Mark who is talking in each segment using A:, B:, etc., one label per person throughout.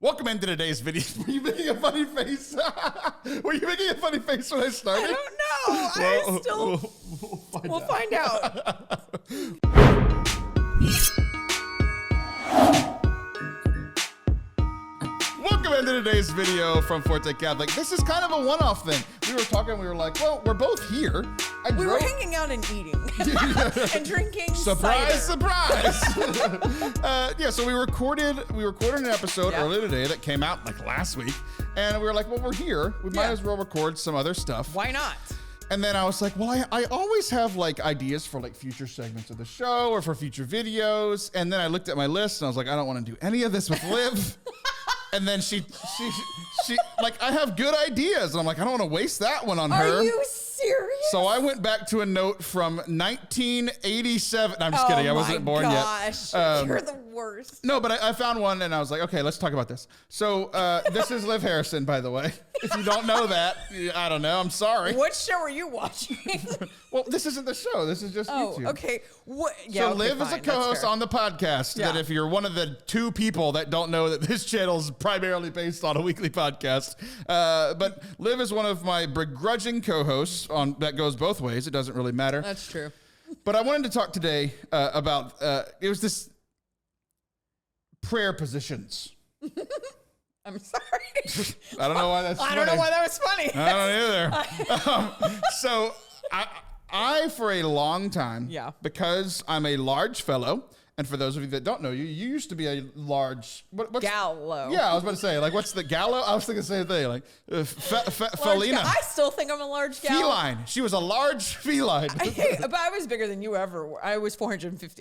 A: Welcome into today's video. Were you making a funny face? Were you making a funny face when I started?
B: I don't know. We'll find out.
A: Welcome into today's video from Forte Catholic. This is kind of a one-off thing. We were talking, we were like, well, we're both here.
B: We were hanging out and eating and drinking
A: Surprise,
B: cider.
A: surprise. Yeah, so we recorded an episode earlier today that came out like last week. And we were like, well, we're here. We might as well record some other stuff.
B: Why not?
A: And then I was like, well, I always have like ideas for like future segments of the show or for future videos. And then I looked at my list and I was like, I don't want to do any of this with Liv. And then she like, I have good ideas. And I'm like, I don't want to waste that one on her.
B: Are you serious?
A: So I went back to a note from 1987. No, I'm just kidding. I wasn't born yet.
B: You're the worst.
A: No, but I found one and I was like, okay, let's talk about this. So this is Liv Harrison, by the way. If you don't know that, I don't know. I'm sorry.
B: What show are you watching?
A: Well, this isn't the show. This is just YouTube.
B: Okay.
A: So Liv is a co-host on the podcast. That if you're one of the two people that don't know that this channel is primarily based on a weekly podcast, but Liv is one of my begrudging co-hosts that goes both ways. It doesn't really matter.
B: That's true.
A: But I wanted to talk today about it was this prayer positions.
B: I'm sorry.
A: I don't know why that's funny.
B: I don't know why that was funny.
A: I don't either. So I for a long time, because I'm a large fellow, and for those of you that don't know, you used to be a large... What's
B: Gallo.
A: Yeah, I was about to say, like, what's the gallo? I was thinking the same thing, like, felina.
B: I still think I'm a large gal.
A: Feline. She was a large feline.
B: But I was bigger than you ever were. I was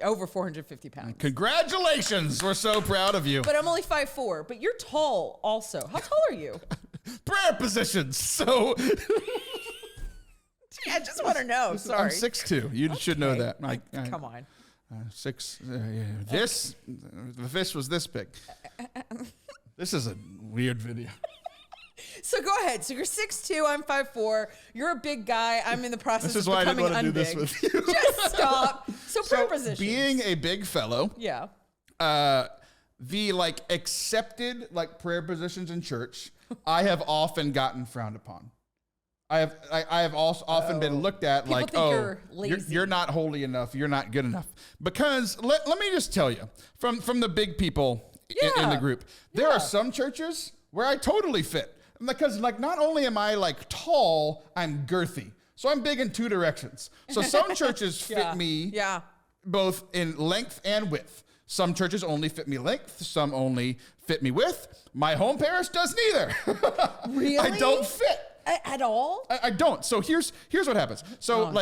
B: over 450 pounds.
A: Congratulations. We're so proud of you.
B: But I'm only 5'4", but you're tall also. How tall are you?
A: Prayer positions. So...
B: I just want to know. Sorry.
A: I'm 6'2". You should know that.
B: Come on.
A: This, the fish was this big. This is a weird video.
B: So go ahead. So you're 6'2", I'm 5'4". You're a big guy. I'm in the process of becoming
A: This is why I didn't want to
B: unbig.
A: do this with you.
B: Just stop. So prayer positions.
A: Being a big fellow.
B: Yeah.
A: The like accepted like prayer positions in church, I have often gotten frowned upon. I have also often been looked at
B: People
A: like,
B: think
A: you're not holy enough, you're not good enough. Because let me just tell you, from the big people in the group, there are some churches where I totally fit. Because like not only am I like tall, I'm girthy. So I'm big in two directions. So some churches fit me both in length and width. Some churches only fit me length, some only fit me width. My home parish does neither.
B: Really?
A: I don't fit.
B: At all?
A: I don't. So here's what happens. So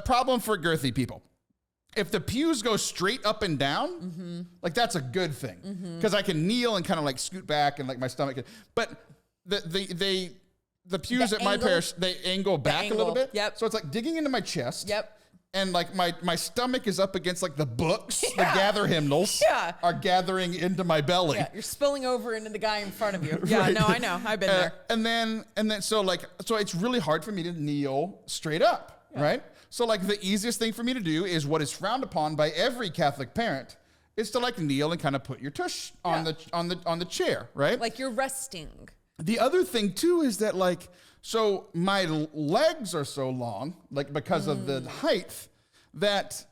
A: problem for girthy people. If the pews go straight up and down, like that's a good thing because I can kneel and kind of like scoot back and like my stomach. But the pews at my parish, they angle back a little bit.
B: Yep.
A: So it's like digging into my chest.
B: Yep.
A: And like my stomach is up against like the books, the gather hymnals are gathering into my belly.
B: Yeah, you're spilling over into the guy in front of you. Yeah, no, I know. I've been there.
A: And then so it's really hard for me to kneel straight up, right? So like the easiest thing for me to do is what is frowned upon by every Catholic parent is to like kneel and kind of put your tush on the chair, right?
B: Like you're resting.
A: The other thing too is that like, so my legs are so long, like because of the height, that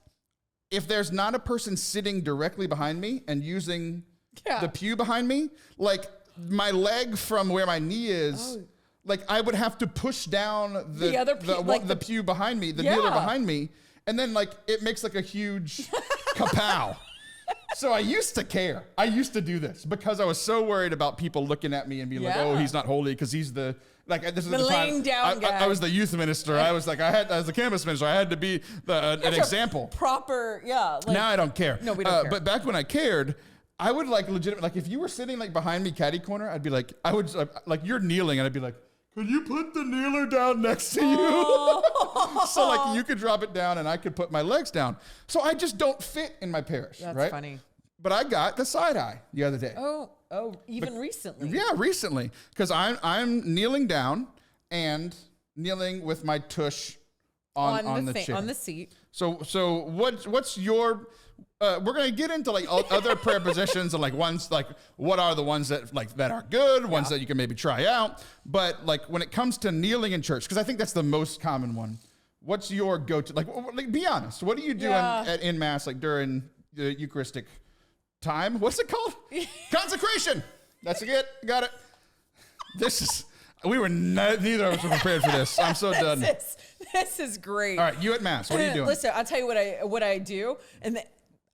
A: if there's not a person sitting directly behind me and using the pew behind me, like my leg from where my knee is, like I would have to push down the pew behind me, the kneeler behind me, and then like it makes like a huge kapow. So I used to care. I used to do this because I was so worried about people looking at me and being like, "Oh, he's not holy because he's the like." This is the
B: laying down guy.
A: I was the youth minister. I was like, as the campus minister, I had to be an example.
B: Proper, Like,
A: now I don't care.
B: No, we don't care.
A: But back when I cared, I would like legitimately like if you were sitting like behind me, catty corner, I'd be like, I would like you're kneeling, and I'd be like, could you put the kneeler down next to you? So like you could drop it down and I could put my legs down. So I just don't fit in my parish.
B: That's funny.
A: But I got the side eye the other day.
B: Even recently.
A: Yeah, recently. Because I'm kneeling down and kneeling with my tush on the chair.
B: On the seat.
A: So what's your? We're gonna get into like other prayer positions and like ones like what are the ones that are good, ones that you can maybe try out. But like when it comes to kneeling in church, because I think that's the most common one. What's your go-to? Like be honest. What do you do in mass like during the Eucharistic time? What's it called? Consecration. That's it. Got it. Neither of us were prepared for this. I'm so done.
B: This is great.
A: All right, you at mass. What are you doing?
B: Listen, I'll tell you what I do, and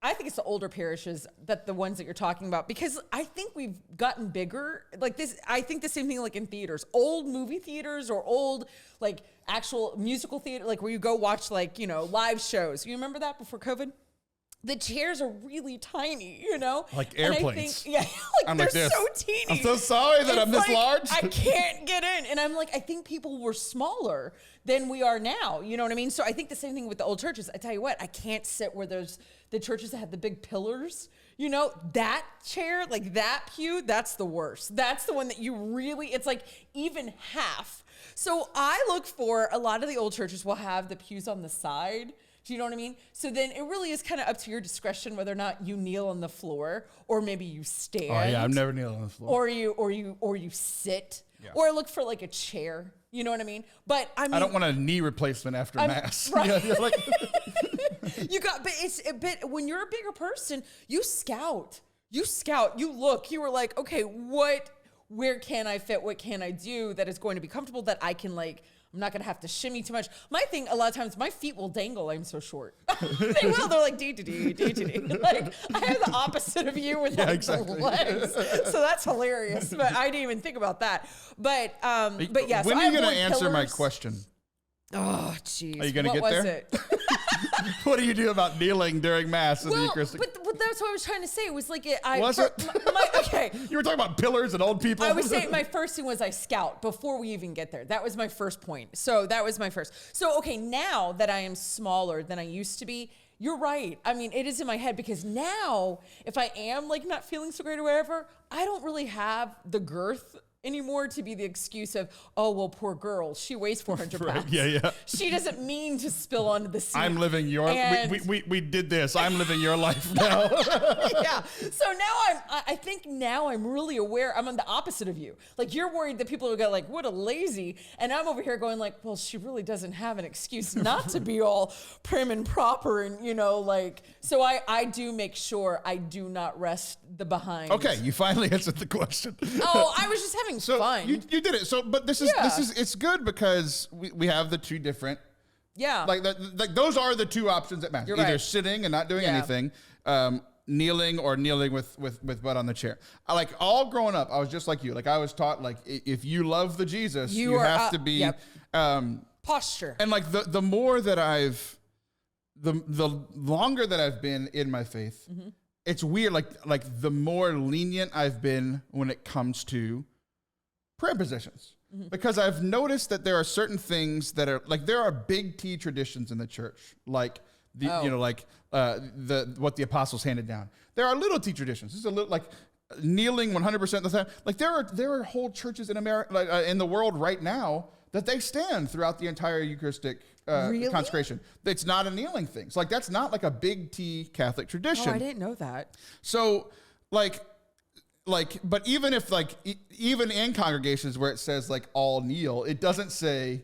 B: I think it's the older parishes that the ones that you're talking about, because I think we've gotten bigger. Like this, I think the same thing like in theaters, old movie theaters or old like actual musical theater, like where you go watch like, live shows. You remember that before COVID? The chairs are really tiny,
A: Like airplanes.
B: And I think, they're
A: this.
B: so teeny.
A: I'm so sorry that I'm this large.
B: I can't get in. And I'm like, I think people were smaller than we are now. You know what I mean? So I think the same thing with the old churches. I tell you what, I can't sit where there's the churches that have the big pillars. That chair, like that pew, that's the worst. That's the one that it's like even half. So I look for, a lot of the old churches will have the pews on the side. Do you know what I mean? So then it really is kind of up to your discretion whether or not you kneel on the floor or maybe you stand.
A: Oh yeah, I've never kneeled on the floor.
B: Or you sit. Yeah. Or look for like a chair. You know what I mean? But I
A: don't want a knee replacement after mass.
B: Right.
A: Yeah, like
B: but when you're a bigger person, you scout. You look. You were like, okay, where can I fit? What can I do that is going to be comfortable that I can like. I'm not going to have to shimmy too much. My thing, a lot of times, my feet will dangle. I'm so short. They will. They're like, dee-dee-dee, dee-dee-dee. Like, I have the opposite of you with legs. So that's hilarious. But I didn't even think about that. But yeah.
A: When are you going to answer my question?
B: Oh, jeez.
A: Are you going to get there?
B: What was it?
A: What do you do about kneeling during mass in the Eucharistic?
B: But that's what I was trying to say. It was like
A: okay. You were talking about pillars and old people.
B: I was saying my first thing was I scout before we even get there. That was my first point. So that was my first. So okay, now that I am smaller than I used to be, you're right. I mean, it is in my head because now if I am like not feeling so great or whatever, I don't really have the girth anymore to be the excuse of, oh, well, poor girl, she weighs 400 pounds.
A: Right. Yeah.
B: She doesn't mean to spill onto the seat.
A: I'm living your, we did this. I'm living your life now.
B: Yeah. So now I think now I'm really aware. I'm on the opposite of you. Like you're worried that people are going like, what a lazy. And I'm over here going like, well, she really doesn't have an excuse not to be all prim and proper. And so I do make sure I do not rest the behind.
A: Okay. You finally answered the question.
B: Oh, I was just having fun.
A: You did it. So, but this is it's good because we have the two different.
B: Yeah.
A: Like those are the two options at mass.
B: You're
A: Either
B: right.
A: sitting and not doing anything, kneeling or kneeling with butt on the chair. All growing up, I was just like you. Like I was taught like if you love the Jesus, you have to be
B: posture.
A: And like the more that the longer that I've been in my faith, it's weird. Like the more lenient I've been when it comes to prayer positions, because I've noticed that there are certain things that are like there are big T traditions in the church, like what the apostles handed down. There are little T traditions. This is a little like kneeling 100% of the time. Like there are whole churches in America, like, in the world right now, that they stand throughout the entire Eucharistic consecration. It's not a kneeling thing. So like that's not like a big T Catholic tradition.
B: Oh, I didn't know that.
A: So but even if even in congregations where it says like all kneel, it doesn't say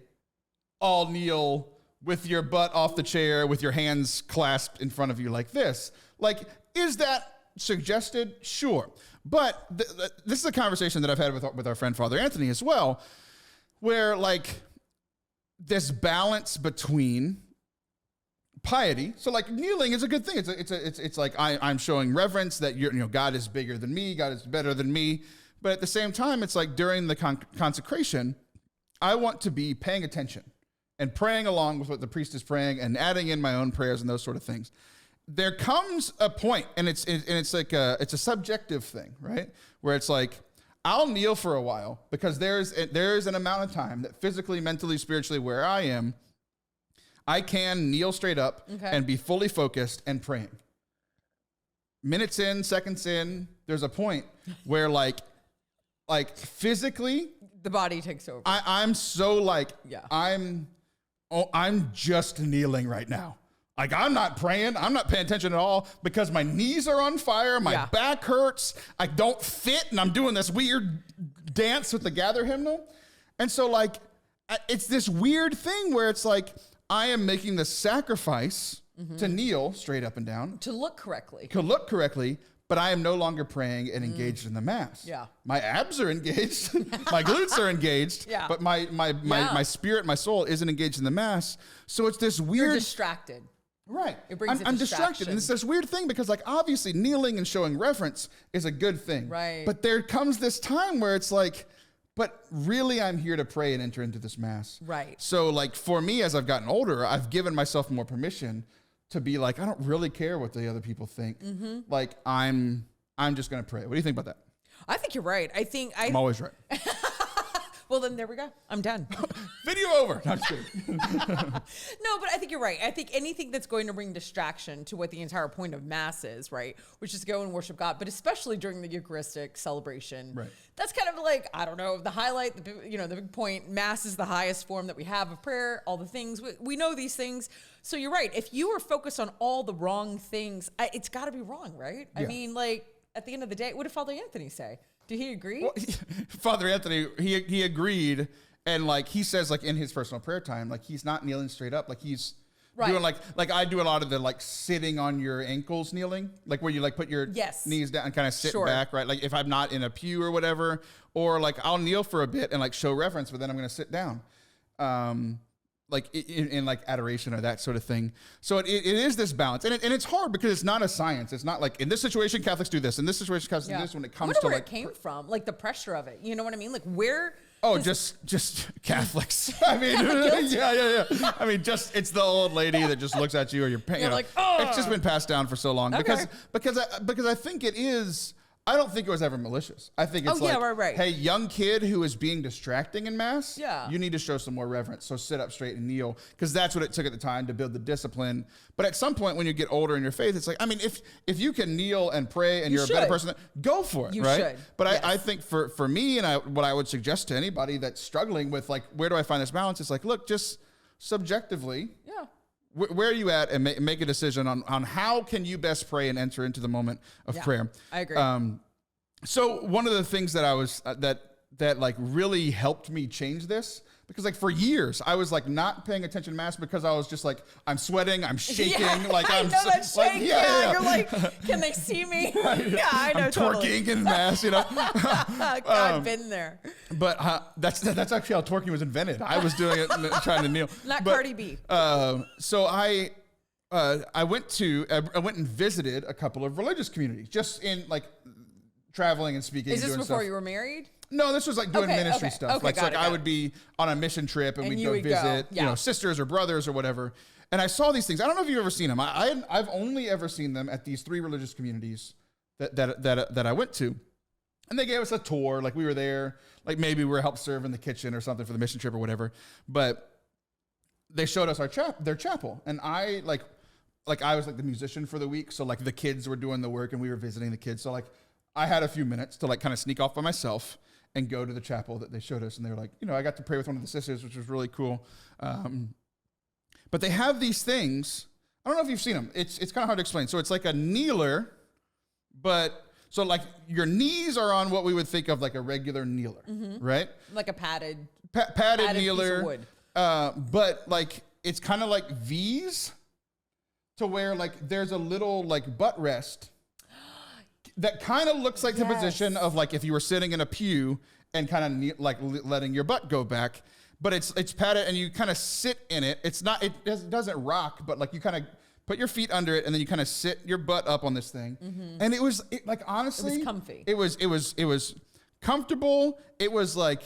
A: all kneel with your butt off the chair with your hands clasped in front of you like this. Like, is that suggested? Sure. But this is a conversation that I've had with our friend Father Anthony as well, where like this balance between piety. So like kneeling is a good thing. It's like I'm showing reverence that God is bigger than me. God is better than me. But at the same time, it's like during the consecration, I want to be paying attention and praying along with what the priest is praying and adding in my own prayers and those sort of things. There comes a point, and it's like it's a subjective thing, right? Where it's like I'll kneel for a while because there's an amount of time that physically, mentally, spiritually, where I am, I can kneel straight up and be fully focused and praying. Minutes in, seconds in, there's a point where like physically
B: the body takes over.
A: I'm so like I'm just kneeling right now. Like, I'm not praying. I'm not paying attention at all because my knees are on fire. My back hurts. I don't fit. And I'm doing this weird dance with the gather hymnal. And so, like, it's this weird thing where it's like, I am making the sacrifice to kneel straight up and down.
B: To look correctly.
A: But I am no longer praying and engaged in the mass.
B: Yeah.
A: My abs are engaged. My glutes are engaged.
B: Yeah.
A: But my spirit, my soul isn't engaged in the mass. So it's this weird.
B: You're distracted.
A: Right.
B: It brings
A: I'm distracted. And it's this weird thing because, like, obviously kneeling and showing reverence is a good thing.
B: Right.
A: But there comes this time where it's like, but really I'm here to pray and enter into this mass.
B: Right.
A: So, like, for me, as I've gotten older, I've given myself more permission to be like, I don't really care what the other people think. Like, I'm just going to pray. What do you think about that?
B: I think you're right.
A: I'm always right.
B: Well, then there we go. I'm done.
A: Video over. No, I'm just kidding.
B: No, but I think you're right. I think anything that's going to bring distraction to what the entire point of Mass is, right, which is to go and worship God, but especially during the Eucharistic celebration,
A: right.
B: That's kind of like, I don't know, the highlight, the big point. Mass is the highest form that we have of prayer, all the things. We know these things. So you're right. If you are focused on all the wrong things, it's got to be wrong, right? Yeah. I mean, like, at the end of the day, what did Father Anthony say? Did he agree?
A: Well, Father Anthony, he agreed, and like he says, like in his personal prayer time, like he's not kneeling straight up, like he's doing like I do a lot of the like sitting on your ankles kneeling, like where you like put your knees down and kind of sit back, right? Like if I'm not in a pew or whatever, or like I'll kneel for a bit and like show reverence, but then I'm going to sit down. Like in like adoration or that sort of thing. So it is this balance. And it's hard because it's not a science. It's not like in this situation, Catholics do this. In this situation, Catholics do this when it comes to
B: where
A: like.
B: it came from, like the pressure of it. You know what I mean? Like where.
A: Oh, just Catholics. I mean, yeah. I mean, it's the old lady that just looks at you or your parents.
B: Like, oh.
A: It's just been passed down for so long because I think it is. I don't think it was ever malicious. I think it's
B: right.
A: Hey, young kid who is being distracting in Mass,
B: you
A: need to show some more reverence. So sit up straight and kneel, because that's what it took at the time to build the discipline. But at some point when you get older in your faith, it's like, I mean, if you can kneel and pray and you're a better person, go for it,
B: you
A: right?
B: Should.
A: But I think for me, and what I would suggest to anybody that's struggling with, like, where do I find this balance? It's like, look, just subjectively, where are you at, and make a decision on how can you best pray and enter into the moment of prayer.
B: I agree.
A: So one of the things that I was that like really helped me change this, because like for years I was like not paying attention to Mass because I was just like, I'm sweating, I'm shaking, like I'm
B: know that shake. You're like, can they see me?
A: Yeah,
B: I know.
A: I'm twerking in Mass, you know.
B: I've been there.
A: But that's actually how twerking was invented. I was doing it trying to kneel.
B: Not Cardi B.
A: So I went and visited a couple of religious communities, just in like traveling and speaking.
B: Is this
A: and doing
B: before
A: stuff.
B: you were married?
A: No, this was like doing ministry stuff.
B: Okay,
A: like I would be on a mission trip and we'd go visit, sisters or brothers or whatever. And I saw these things. I don't know if you've ever seen them. I've only ever seen them at these 3 religious communities that I went to. And they gave us a tour. Like we were there, like maybe we were helped serve in the kitchen or something for the mission trip or whatever. But they showed us their chapel. And I was like the musician for the week. So like the kids were doing the work and we were visiting the kids. So like I had a few minutes to like kind of sneak off by myself and go to the chapel that they showed us. And they were like, I got to pray with one of the sisters, which was really cool. But they have these things. I don't know if you've seen them. It's kind of hard to explain. So it's like a kneeler, but so like your knees are on what we would think of like a regular kneeler, right?
B: Like a padded
A: kneeler.
B: Piece of wood.
A: But like, it's kind of like V's to where like there's a little like butt rest that kind of looks like the position of like if you were sitting in a pew and kind of like letting your butt go back, but it's padded and you kind of sit in it. It doesn't rock, but like you kind of put your feet under it and then you kind of sit your butt up on this thing. And it was like, honestly,
B: it was comfy.
A: It was comfortable. It was like,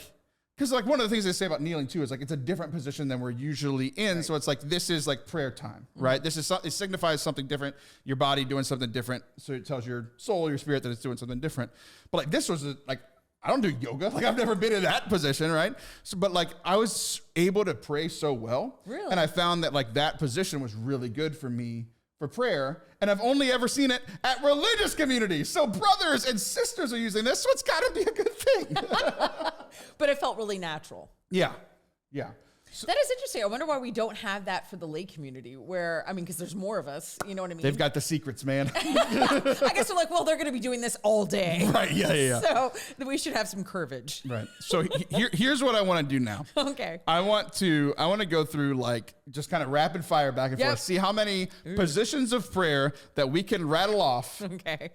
A: because like one of the things they say about kneeling too is like it's a different position than we're usually in. Right. So it's like this is like prayer time, right? This is it signifies something different. Your body doing something different, so it tells your soul, your spirit that it's doing something different. But like this was like I don't do yoga, like I've never been in that position, right? So, but like I was able to pray so well,
B: really,
A: and I found that like that position was really good for me for prayer, and I've only ever seen it at religious communities. So brothers and sisters are using this, so it's got to be a good thing.
B: But it felt really natural.
A: Yeah.
B: That is interesting. I wonder why we don't have that for the lay community where, I mean, because there's more of us, you know what I mean?
A: They've got the secrets, man.
B: I guess they're like, well, they're going to be doing this all day.
A: Right, yeah.
B: So then we should have some curvage.
A: Right. So here's what I want to do now.
B: Okay.
A: I want to go through like just kind of rapid fire back and forth. See how many positions of prayer that we can rattle off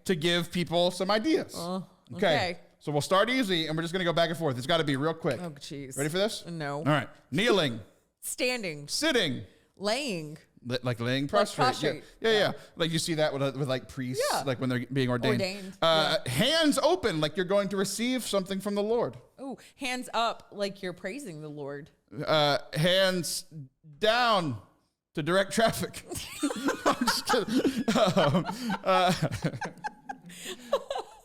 A: to give people some ideas. Okay. So we'll start easy, and we're just going to go back and forth. It's got to be real quick.
B: Oh, jeez.
A: Ready for this?
B: No.
A: All right. Kneeling.
B: Standing.
A: Sitting.
B: Laying.
A: Like laying prostrate. Yeah. Like you see that with like priests, like when they're being ordained. Hands open, like you're going to receive something from the Lord.
B: Oh, hands up, like you're praising the Lord.
A: Hands down to direct traffic. I'm just kidding.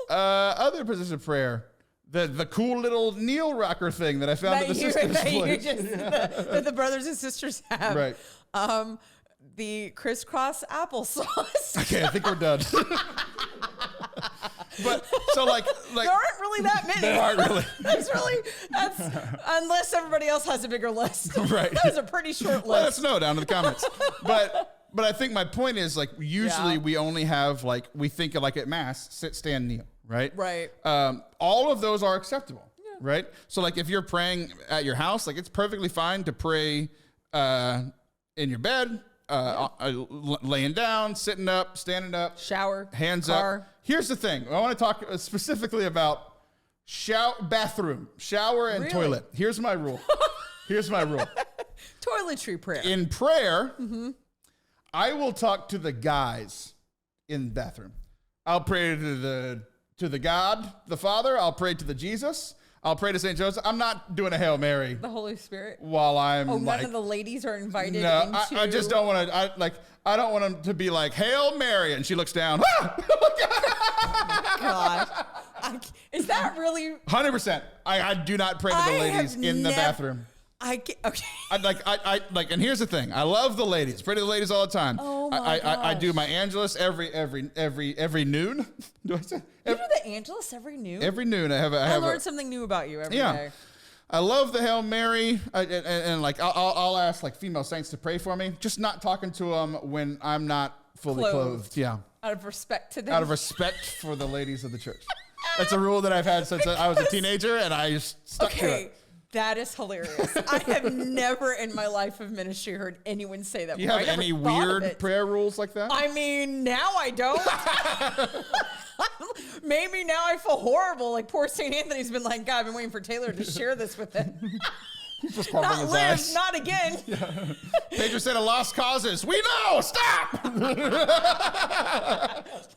A: Other position of prayer, the cool little kneel rocker thing that I found at the sisters' place.
B: That the brothers and sisters have.
A: Right.
B: The crisscross applesauce.
A: Okay, I think we're done. But so like
B: there aren't really that many.
A: There aren't really.
B: that's unless everybody else has a bigger list.
A: Right.
B: That was a pretty short list.
A: Let us know down in the comments. But I think my point is like usually we only have like we think of like at mass sit, stand, kneel. Right.
B: Right.
A: All of those are acceptable. Yeah. Right. So like if you're praying at your house, like it's perfectly fine to pray in your bed, laying down, sitting up, standing up,
B: shower,
A: hands
B: car.
A: up. Here's the thing. I want to talk specifically about bathroom, shower, and toilet. Here's my rule.
B: Toiletry prayer.
A: In prayer, I will talk to the guys in the bathroom. I'll pray to the God, the Father. I'll pray to the Jesus. I'll pray to St. Joseph. I'm not doing a Hail Mary.
B: The Holy Spirit.
A: While I'm
B: none of the ladies are invited.
A: No,
B: into...
A: I just don't want to. I don't want them to be like Hail Mary, and she looks down.
B: God, is that really
A: 100%? I do not pray to the ladies in the bathroom.
B: Okay.
A: I and here's the thing. I love the ladies. Pray to the ladies all the time.
B: Oh my gosh.
A: I do my Angelus every noon. Do I say?
B: You do the Angelus every noon?
A: Every noon.
B: I learned something new about you every day.
A: I love the Hail Mary, and like I'll ask like female saints to pray for me. Just not talking to them when I'm not fully clothed. Yeah.
B: Out of respect to them.
A: Out of respect for the ladies of the church. That's a rule that I've had since I was a teenager, and I just stuck to it.
B: That is hilarious. I have never in my life of ministry heard anyone say that.
A: Do you have any weird prayer rules like that?
B: I mean, now I don't. Maybe now I feel horrible. Like poor St. Anthony's been like, God, I've been waiting for Taylor to share this with him.
A: He's just covering his eyes.
B: Not again.
A: Yeah. Pedro said a lost causes. We know. Stop.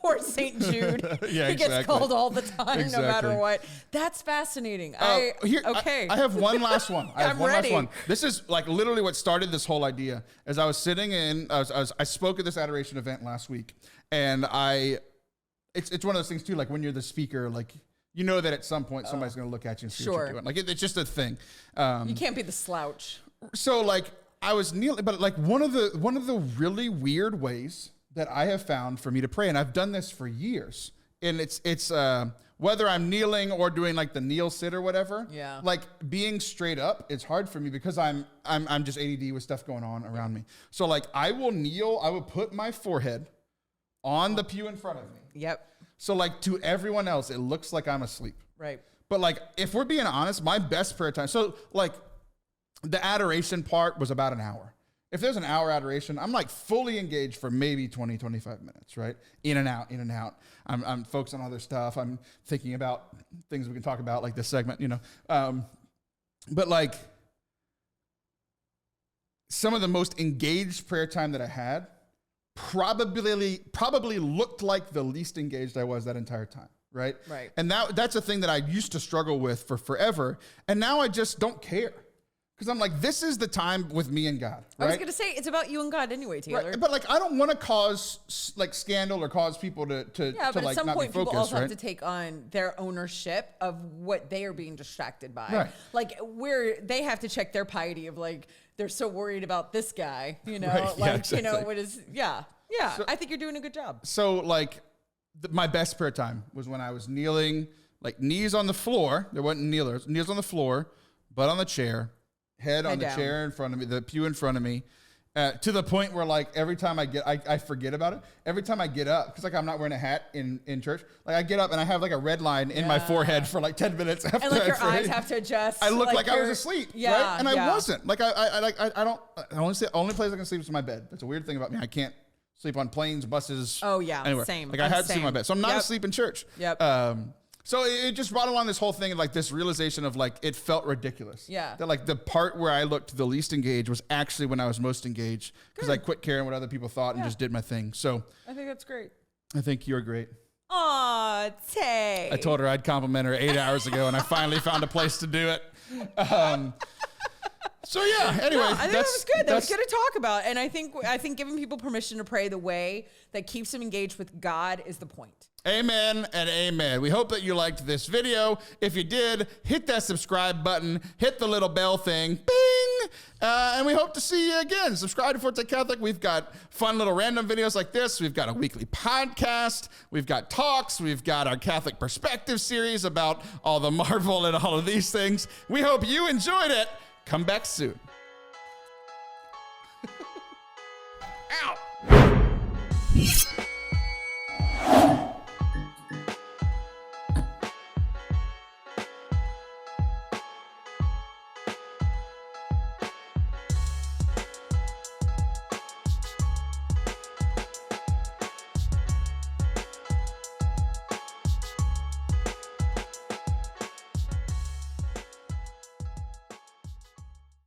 B: Poor St. Jude.
A: Yeah,
B: he gets called all the time, no matter what. That's fascinating. I
A: have one last one.
B: I'm ready.
A: This is like literally what started this whole idea. As I was sitting in, I spoke at this adoration event last week, and it's one of those things too. Like when you're the speaker, like. You know that at some point somebody's going to look at you and see what you're doing. Like it's just a thing.
B: You can't be the slouch.
A: So like I was kneeling, but like one of the really weird ways that I have found for me to pray, and I've done this for years, and it's whether I'm kneeling or doing like the kneel sit or whatever.
B: Yeah.
A: Like being straight up, it's hard for me because I'm just ADD with stuff going on around me. So like I will kneel. I will put my forehead on the pew in front of me.
B: Yep.
A: So like to everyone else, it looks like I'm asleep.
B: Right.
A: But like, if we're being honest, my best prayer time. So like the adoration part was about an hour. If there's an hour adoration, I'm like fully engaged for maybe 20, 25 minutes, right? In and out, in and out. I'm focused on other stuff. I'm thinking about things we can talk about like this segment, you know? But like some of the most engaged prayer time that I had probably looked like the least engaged I was that entire time, right?
B: Right.
A: And that's a thing that I used to struggle with for forever, and now I just don't care because I'm like, this is the time with me and God. Right?
B: I was gonna say it's about you and God anyway, Taylor.
A: Right. But like, I don't want to cause like scandal or cause people to
B: but
A: like
B: at some
A: not
B: point,
A: be focused,
B: people also
A: right?
B: have to take on their ownership of what they are being distracted by.
A: Right.
B: Like where they have to check their piety of like. They're so worried about this guy, you know,
A: right,
B: like,
A: exactly.
B: you know, what is, so, I think you're doing a good job.
A: So like my best prayer time was when I was kneeling, like knees on the floor. There wasn't kneelers, knees on the floor, butt on the chair, head on
B: Head
A: the
B: down.
A: chair in front of me, the pew in front of me, to the point where like every time I forget about it. Every time I get up, because like I'm not wearing a hat in church, like I get up and I have like a red line in my forehead for like 10 minutes after
B: And like
A: I
B: your
A: pray.
B: eyes have to adjust.
A: I look like I was
B: you're-
A: asleep,
B: Yeah,
A: right? And
B: yeah.
A: I wasn't. Like I don't. Only place I can sleep is in my bed. That's a weird thing about me. I can't sleep on planes, buses.
B: Oh, yeah,
A: anywhere.
B: same.
A: Like I
B: I'm
A: had to sleep in my
B: same.
A: bed, so I'm not
B: Yep.
A: asleep in church.
B: Yep.
A: So it just brought along this whole thing of like this realization of like it felt ridiculous.
B: Yeah.
A: That like the part where I looked the least engaged was actually when I was most engaged because I quit caring what other people thought and just did my thing. So
B: I think that's great.
A: I think you're great.
B: Aw, Tay.
A: I told her I'd compliment her 8 hours ago, and I finally found a place to do it. So yeah. Anyway,
B: I think that was good. That was good to talk about, and I think giving people permission to pray the way that keeps them engaged with God is the point.
A: Amen and amen. We hope that you liked this video. If you did, hit that subscribe button, hit the little bell thing, bing, and we hope to see you again. Subscribe to Forte Catholic. We've got fun little random videos like this. We've got a weekly podcast. We've got talks. We've got our Catholic Perspective series about all the Marvel and all of these things. We hope you enjoyed it. Come back soon. Ow.